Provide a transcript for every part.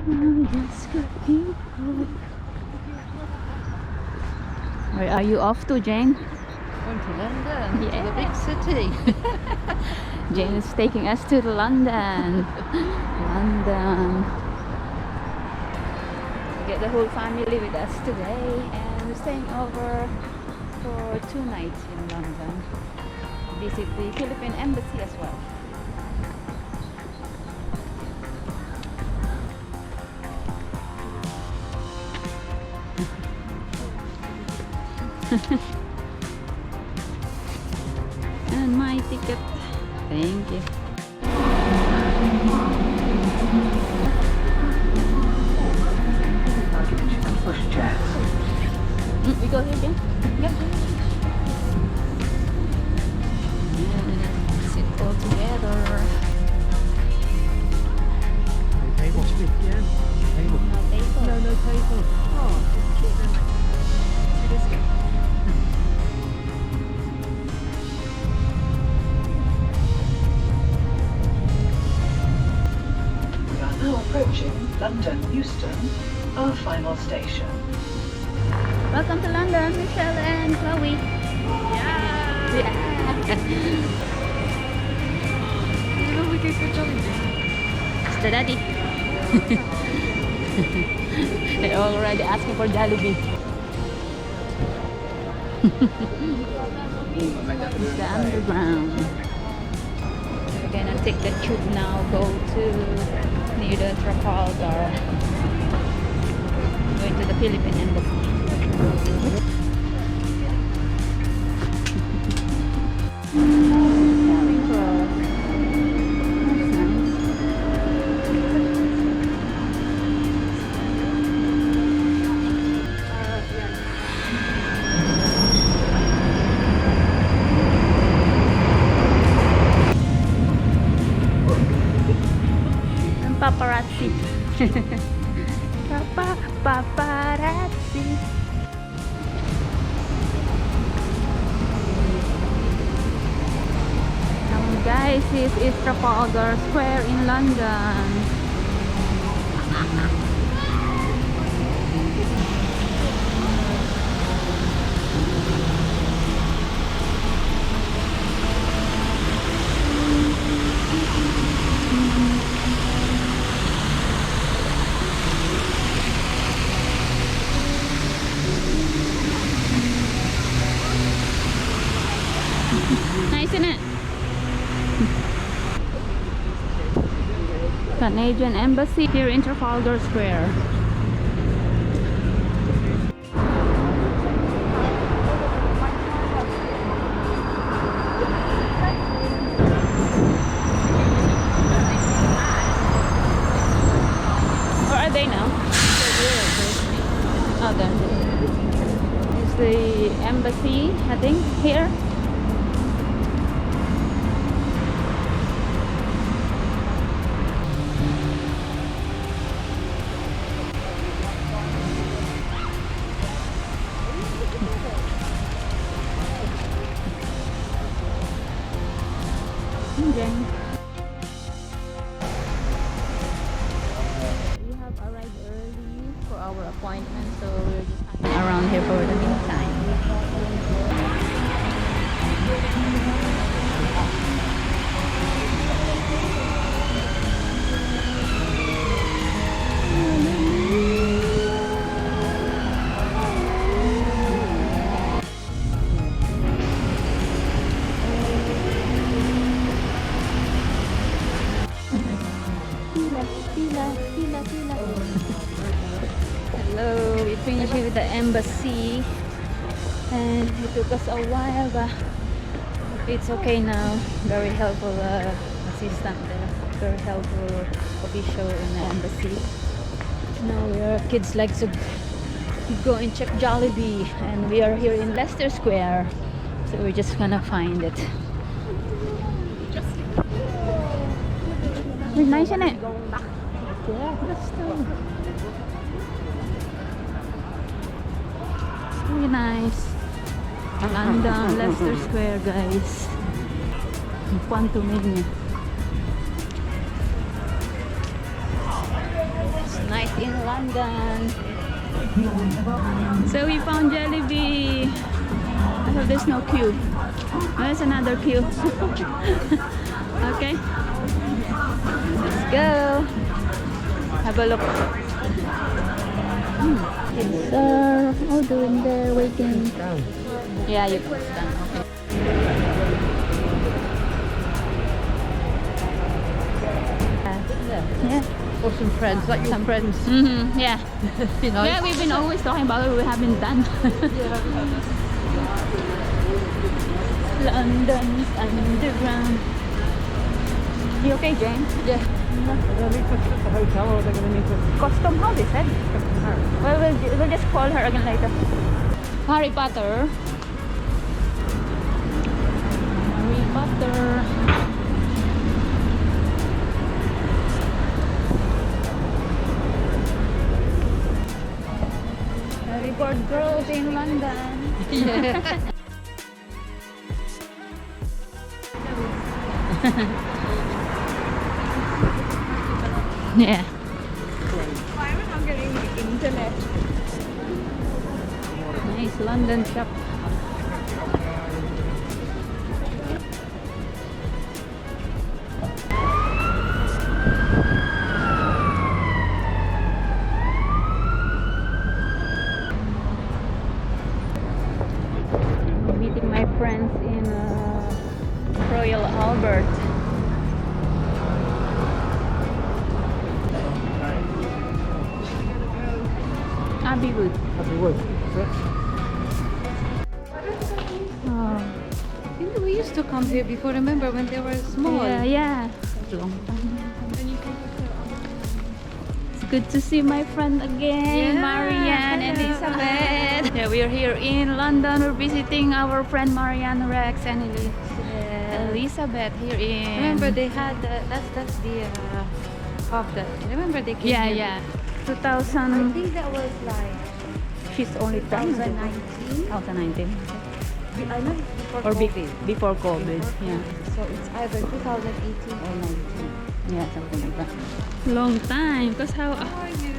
Just cooking. Where are you off to, Jane? Going to London, Yeah. the big city. Jane is taking us to London. London. We get the whole family with us today, and we're staying over for 2 nights in London. Visit the Philippine Embassy as well. And my ticket. Thank you. We go here again? Yeah. And sit all together. Table. Yeah. Table. No table. No table. Oh, it is good. We are now approaching London Euston, our final station. Welcome to London, Michelle and Chloe. Yeah. It's the daddy. They're already asking for Jollibee. It's the underground. We're gonna take the tube now, go to near the Trafalgar. Going to the Philippine Embassy. Paparazzi. Paparazzi. Guys, this is Trafalgar Square in London. Nice, isn't it? Canadian Embassy here in Trafalgar Square. Where are they now? Oh, there. Is the embassy, I think, here? Jane. We have arrived early for our appointment, so we're just hanging around here for the meantime. Hello, we finished with the embassy and it took us a while, but it's okay now. Very helpful assistant there, very helpful official in the embassy. Now our kids like to go and check Jollibee, and we are here in Leicester Square, so we're just gonna find it. It's nice, isn't it? Yeah, Leicester. Very nice. London, Leicester Square, guys. Quantum. It's nice. London. So we found Jollibee. I hope there's no queue. Oh, there's another queue. Okay. Let's go. Have a look. Kids are all doing their waiting. Yeah, you can stand. Okay. Yeah. Or some friends, like your friends. Yeah. You know. Yeah, we've been always talking about it. We haven't done. London's underground. You okay, Jane? Yeah. They're going to meet us at the hotel, or they're going to meet us Custom house, they said. at the house. Well, we'll just call her again later. Harry Potter. Harry Potter. Harry Potter girls in London. Yeah. Yeah. Why am I not getting the internet? Nice London shop. I'm meeting my friends in Royal Albert. Abbeywood. Happy wood. Oh. We used to come here before, remember when they were small? Yeah, yeah. It's a long time. It's good to see my friend again, Yeah. Marianne and Elizabeth. Yeah, we are here in London. We're visiting our friend Marianne, Rex, and Elizabeth here in. Remember they had that's the of the. Remember they came Yeah, here? yeah. I 2000. think that was like She's only 2019. 2019. I know it's before Or COVID. before COVID. Yeah. So it's either 2018 or 19. Yeah, something like that. Long time. Because how? How are you?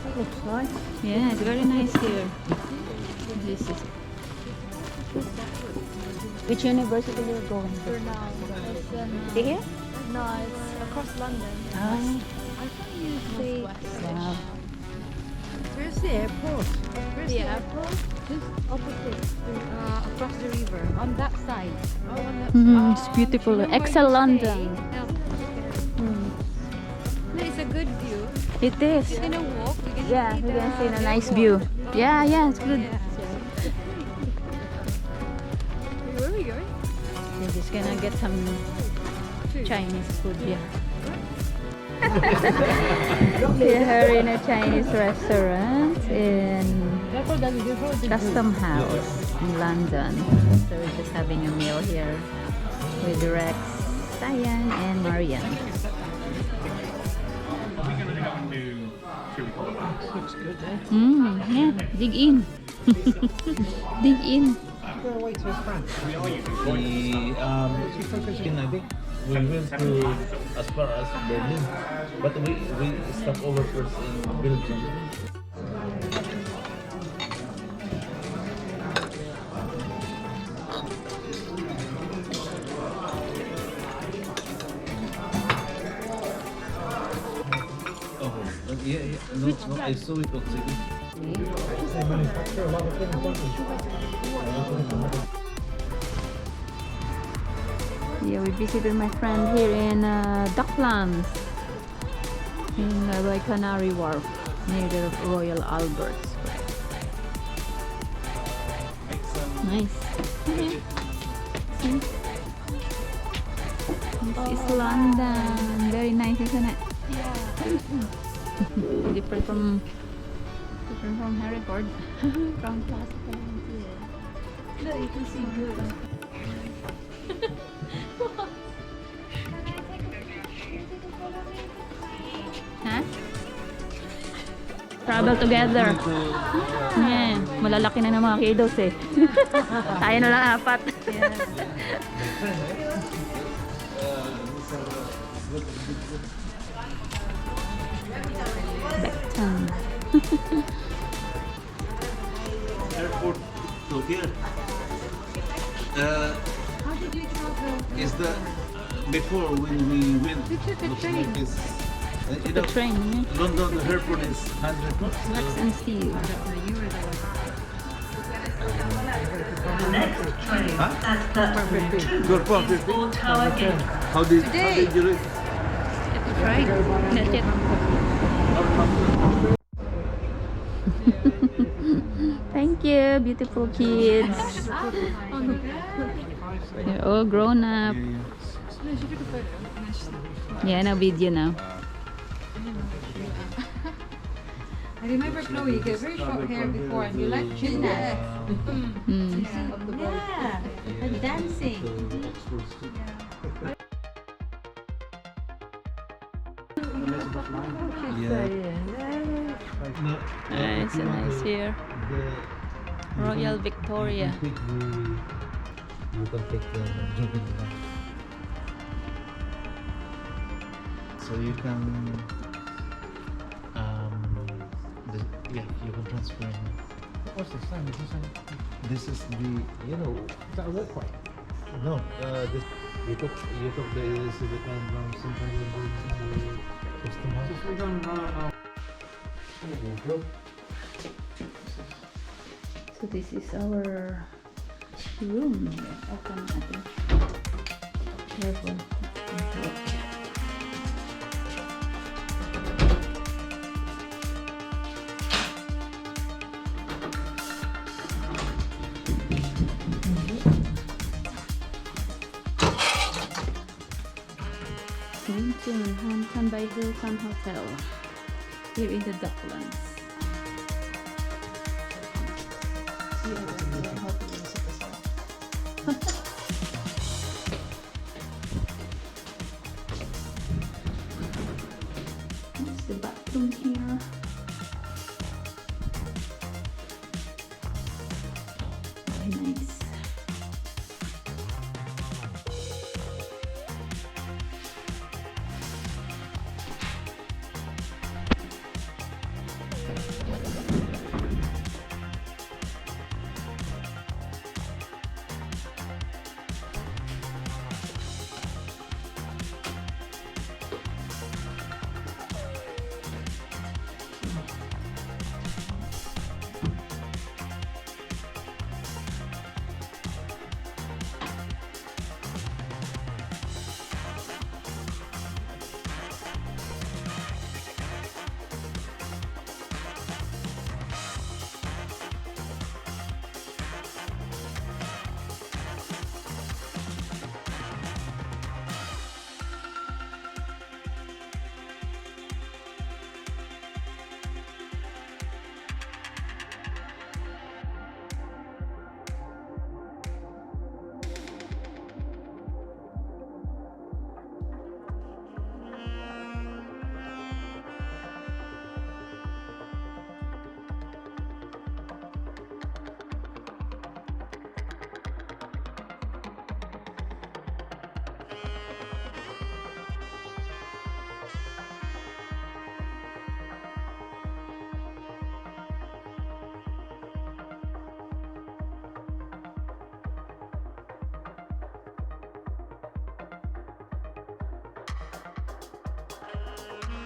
That looks nice. Yeah, it's very nice here. This is. Which university you're going to? Stay here? No, it's across London. Oh, I thought you say wow. Where's the airport? Where's the airport? Just opposite, across the river, on that side. Oh, on that It's beautiful. Excel London. No, it's a good view. It is. You're gonna walk. You can Yeah, see we can see a the nice airport. view. Yeah, yeah, it's good. Yeah. Where are we going? We're just gonna get some Chinese food. Yeah. See her in a Chinese restaurant in Custom House in London. So we're just having a meal here with Rex, Diane, and Marianne. Looks good, eh? Yeah, dig in. Dig in. We're away to France. I think we went to as far as Berlin, but we stopped over first in Belgium. Oh, yeah, no, I saw it on TV. They manufacture a lot of things, don't they? Yeah, we visited my friend here in Docklands in by Canary Wharf near the Royal Albert Square. Nice. Yeah. See? This is London. Very nice, isn't it? Yeah. different from Hereford. From classical. No, you can see good. Ha? Travel together. Yeah, malalaki na ng mga kiddos eh. Tayo na lang 4. Beckton. Airport to here. How did you travel? Is the before when we went? We took a train. Is, you The know, train, yeah. London, the airport is 100 bucks. Flex and Steel. You were the one. Next train at platform 2 Good for is for Tower Gate. How did Today. you do it? Right? Not yet. Thank you, beautiful kids. They're all grown up. Yeah, no video now. I remember Chloe, you had very short hair before and you liked gymnastics. Mm. Yeah, and dancing. No, Nice, so nice here. Royal Victoria. You can take the jogging line. So you can, yeah, you can transfer. What's this sign? Is this sign? This is the, you know, Is that a walkway? no, this, you took the civic and from Central Custom House. Just we don't know. So this is our room. Open natin. Careful. Winton Hampton by Hilton Hotel here in the Docklands. What's the bathroom here?